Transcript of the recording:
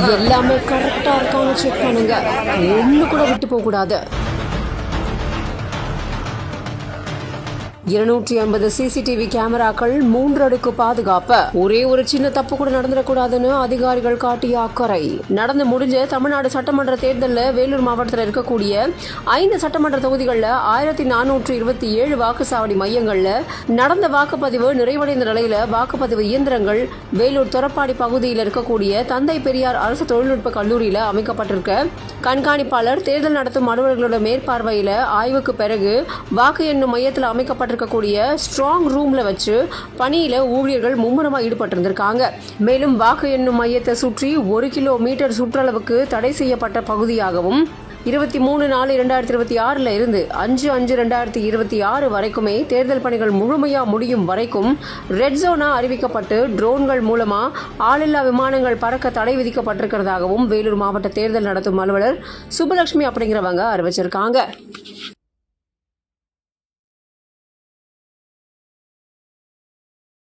எல்லாமே கரெக்டா இருக்கான்னு செக் பண்ணுங்க, ஒண்ணு கூட விட்டு போக கூடாது. 250 சிசிடிவி கேமராக்கள், 3 அடுக்கு பாதுகாப்பு. ஒரே ஒரு சின்ன தப்பு கூட நடந்துடக்கூடாதுன்னு அதிகாரிகள் காட்டிய அக்கறை. நடந்து முடிஞ்ச தமிழ்நாடு சட்டமன்ற தேர்தலில் வேலூர் மாவட்டத்தில் இருக்கக்கூடிய 5 சட்டமன்ற தொகுதிகளில் 1427 வாக்குச்சாவடி மையங்கள்ல நடந்த வாக்குப்பதிவு நிறைவடைந்த நிலையில வாக்குப்பதிவு இயந்திரங்கள் வேலூர் தொரப்பாடி பகுதியில் இருக்கக்கூடிய தந்தை பெரியார் அரசு தொழில்நுட்ப கல்லூரியில அமைக்கப்பட்டிருக்க கண்காணிப்பாளர் தேர்தல் நடத்தும் அலுவலர்களோட மேற்பார்வையில ஆய்வுக்கு பிறகு வாக்கு எண்ணும் மையத்தில் அமைக்கப்பட்ட இருக்கக்கூடிய ஸ்ட்ராங் ரூம்ல வச்சு பணியில ஊழியர்கள் மும்முரமா ஈடுபட்டிருந்திருக்காங்க. மேலும் வாக்கு எண்ணும் மையத்தை சுற்றி 1 கிலோமீட்டர் சுற்றளவுக்கு தடை செய்யப்பட்ட பகுதியாகவும் 23/4/2026 இருந்து 5/5/2026 வரைக்குமே தேர்தல் பணிகள் முழுமையா முடியும் வரைக்கும் ரெட் ஜோனா அறிவிக்கப்பட்டு ட்ரோன்கள் மூலமா ஆளில்லா விமானங்கள் பறக்க தடை விதிக்கப்பட்டிருக்கிறதாகவும் வேலூர் மாவட்ட தேர்தல் நடத்தும் அலுவலர் சுபலட்சுமி அப்படிங்கிறவங்க அறிவிச்சிருக்காங்க.